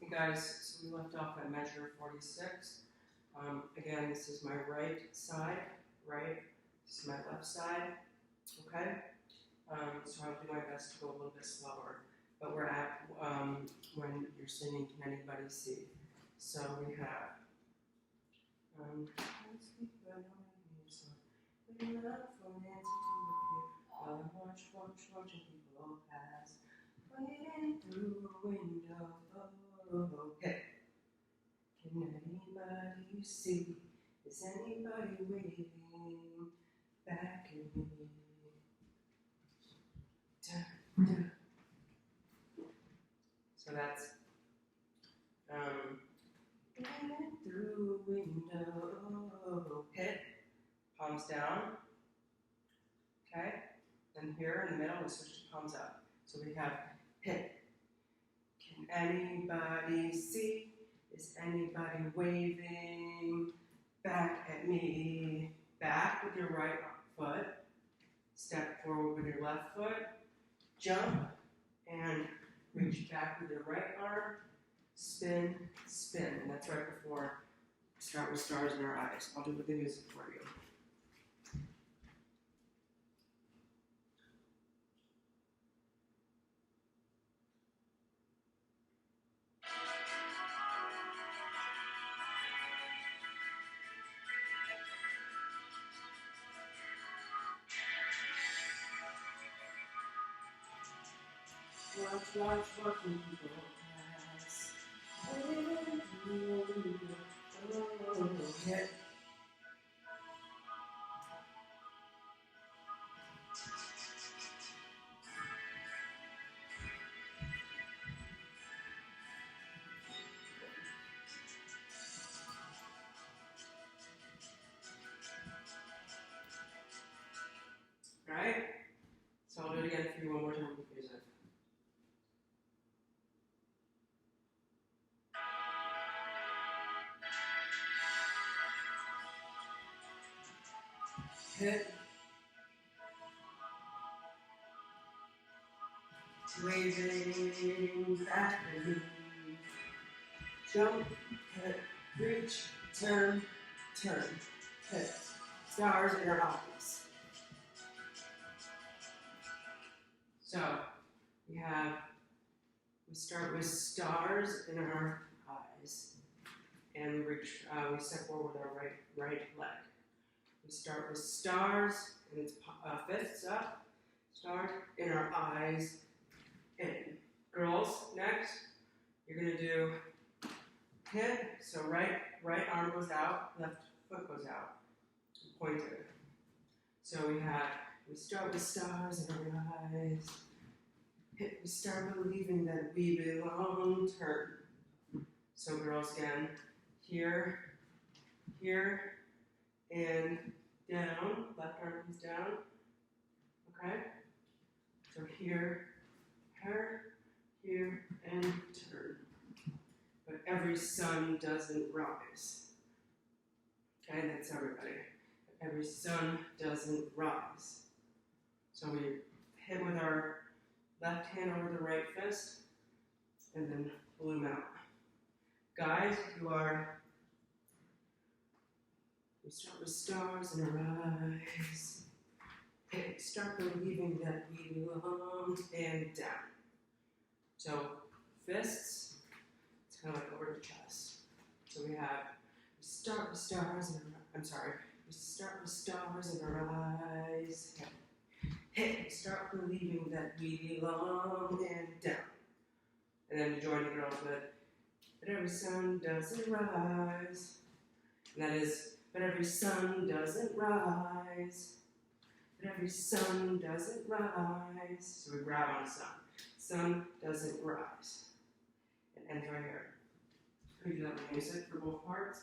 Hey guys, so we left off at measure 46. Again, this is my right side, right? This is my left side, okay? So I'll do my best to go a little bit slower. But we're at when you're singing Can Anybody See? So we have, watching people pass, waiting through a window. Okay. Can anybody see? Is anybody waiting back at me? Da, da. So that's waiting through a window. Hit, palms down. Okay, and here in the middle we switch to palms up. So we have hit. Can anybody see? Is anybody waving back at me? Back with your right foot. Step forward with your left foot. Jump and reach back with your right arm. Spin, spin. And that's right before we start with stars in our eyes. I'll do with the music for you. Watch watching people pass. Waiting through a window. Hit. Alright? So I'll do it again for you one more time with music. Hit. Waving back at me. Jump, hit, reach, turn, turn, hit. Stars in our eyes. So we start with stars in our eyes, and we step forward with our right leg. We start with stars, and it's fists up. Stars in our eyes. In. Girls, next, you're gonna do hit. So right arm goes out, left foot goes out, pointed. So we start with stars in our eyes. Hit. We start believing that we belong. Turn. So girls again, here, and down. Left arm comes down. Okay. So here, and turn. But every sun doesn't rise. Okay, that's everybody. Every sun doesn't rise. So we hit with our left hand over the right fist, and then bloom out. Guys, we start with stars in our eyes. Okay, start believing that we belong, and down. So fists, it's kind of like over the chest. So we start with stars in our eyes. Hit, start believing that we belong, and down. And then you join the girls with, but every sun doesn't rise. And that is, but every sun doesn't rise. But every sun doesn't rise. So we grab on the sun. Sun doesn't rise. It ends right here. We do that with music for both parts.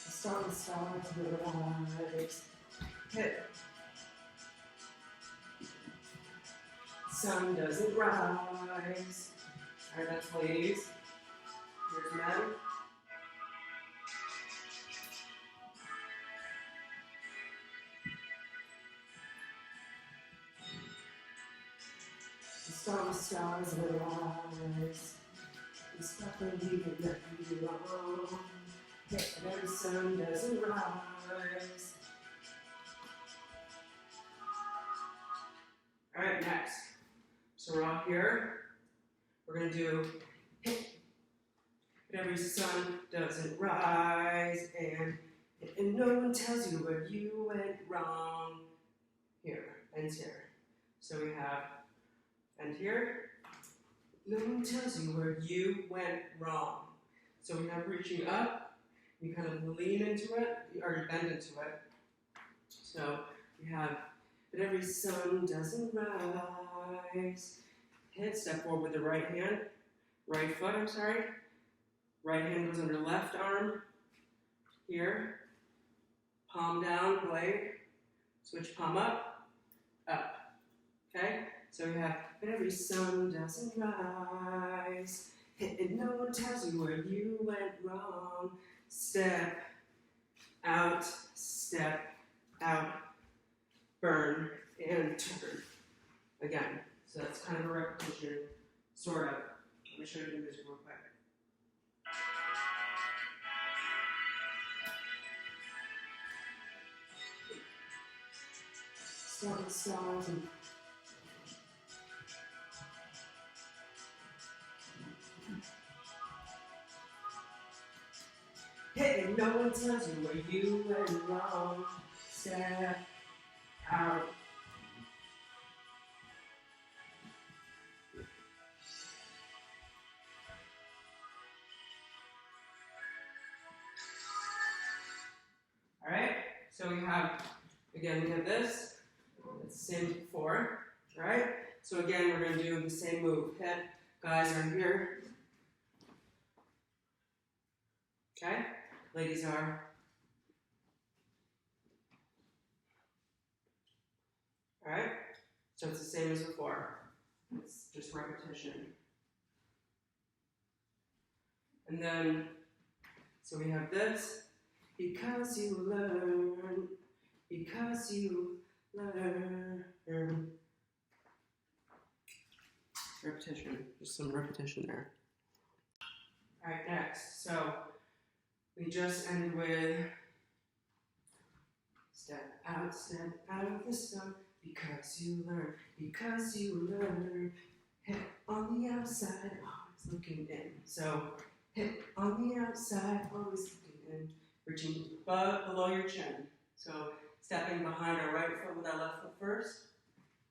Start with stars in our eyes. Hit. Sun doesn't rise. Alright, that's ladies. Here's men. stars in the eyes. It's not believing that you belong. Hey, and the sun doesn't rise. Alright, next. So we're all here. We're going to do hit. But every sun doesn't rise. And no one tells you where you went wrong. Here, ends here. So we have end here. No one tells you where you went wrong. So we have reaching up. You kind of lean into it, or you bend into it. So we have, but every sun doesn't rise. Hit, step forward with the right hand. Right foot, I'm sorry. Right hand goes under left arm. Here. Palm down, blade. Switch palm up, up. Okay? So we have, but every sun doesn't rise. And no one tells you where you went wrong. Step out, burn, and turn. Again. So that's kind of a repetition, sort of. Let me show you the music real quick. Stars and hey, and no one tells you where you went wrong. Step out. Alright, so we have, again, we have this. It's the same as before, right? So again, we're going to do the same move. Hit, guys are here. Okay? Ladies are. Alright? So it's the same as before. It's just repetition. And then, so we have this. Because you learn. Because you learn. Repetition. Just some repetition there. Alright, next. So we just end with step out of the sun. Because you learn. Hip on the outside, always looking in. So hip on the outside, always looking in. Reaching below your chin. So stepping behind our right foot with our left foot first.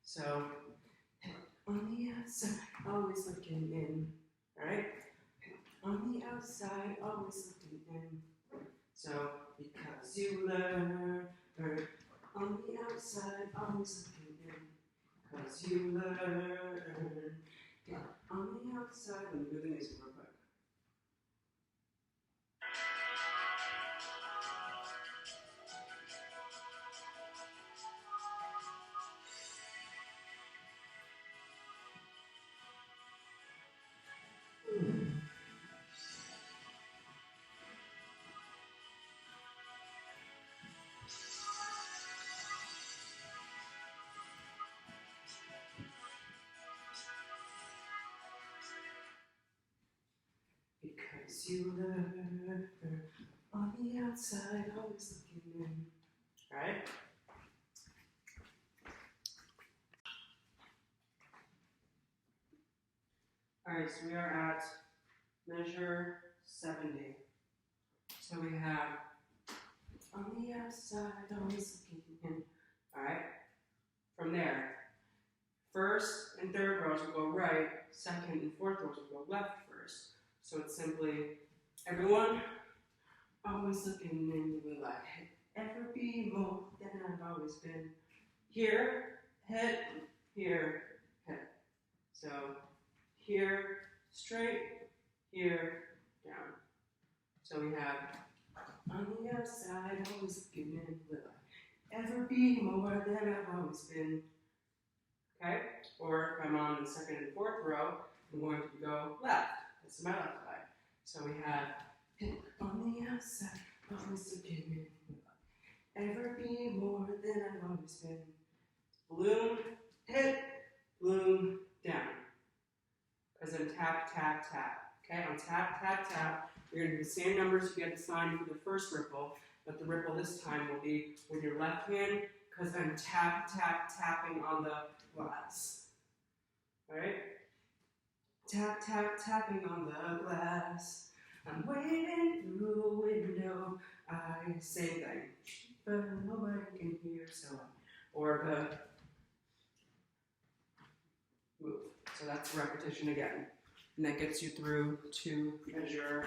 So hip on the outside, always looking in. Alright? On the outside, always looking in. So because you learn. On the outside, always looking in. Because you learn. Yeah. On the outside, let me do the music real quick. Because you learn. On the outside, always looking in. Alright? Alright, so we are at measure 70. So we have on the outside, always looking in. Alright? From there, first and third rows will go right, second and fourth rows will go left first. So it's simply, everyone, always looking in, will I ever be more than I've always been? Here, head, here, head. So, here, straight, here, down. So we have, on the outside, always looking in, will I ever be more than I've always been? Okay? Or if I'm on the second and fourth row, I'm going to go left. This is my left side. So we have hit on the outside, always looking in. Ever be more than I've always been. Bloom, hit, bloom, down. then tap, tap, tap. Okay, on tap, tap, tap, you're gonna do the same numbers you get assigned for the first ripple, but the ripple this time will be with your left hand, because I'm tap, tap, tapping on the glass. Alright? Tap, tap, tapping on the glass. I'm waiting through a window. Same thing. But nobody can hear, so. Or the move. So that's repetition again. And that gets you through to measure.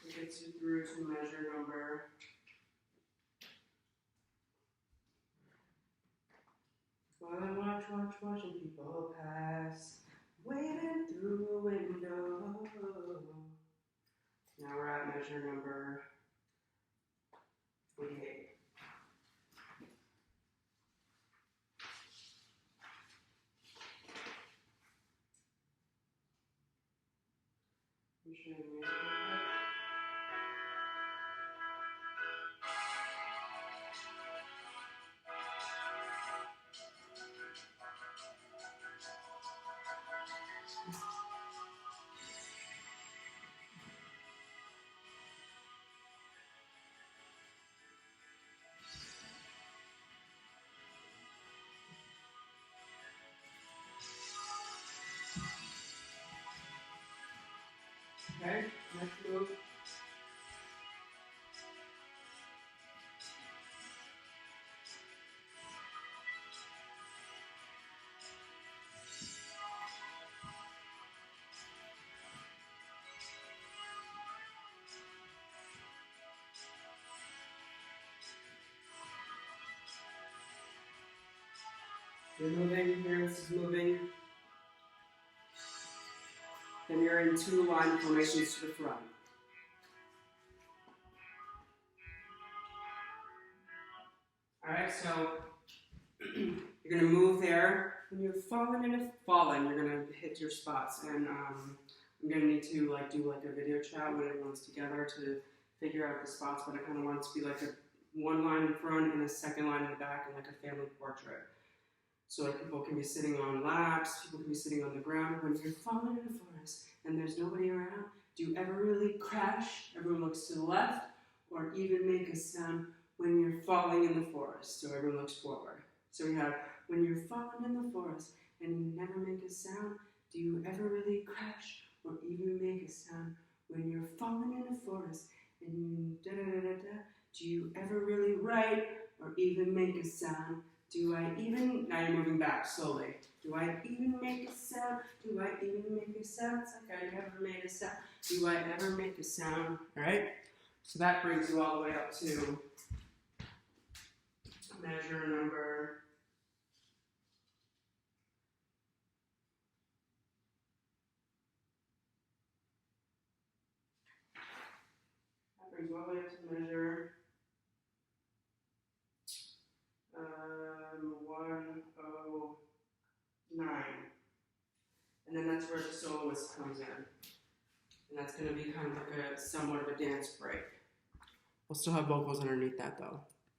It gets you through to measure number. While I watching people pass, waiting through a window. Now we're at measure number 48. Okay, next move. You're moving here, this is moving. Then you're in two line formations to the front. Alright, so you're gonna move there. When you're falling, you're gonna hit your spots. And I'm gonna need to do a video chat when everyone's together to figure out the spots, but I kinda want it to be like one line in front and a second line in the back and like a family portrait. So people can be sitting on laps, people can be sitting on the ground. When you're falling in the forest and there's nobody around, do you ever really crash? Everyone looks to the left, or even make a sound when you're falling in the forest, so everyone looks forward. So we have, when you're falling in the forest and you never make a sound, do you ever really crash or even make a sound when you're falling in the forest and you da-da-da-da-da? Do you ever really write or even make a sound? Do I even, now you're moving back slowly. Do I even make a sound? Do I even make a sound? It's like I never made a sound. Do I ever make a sound? All right? So that brings you all the way up to measure number 109. And then that's where the soloist comes in. And that's going to be kind of like somewhat of a dance break. We'll still have vocals underneath that though.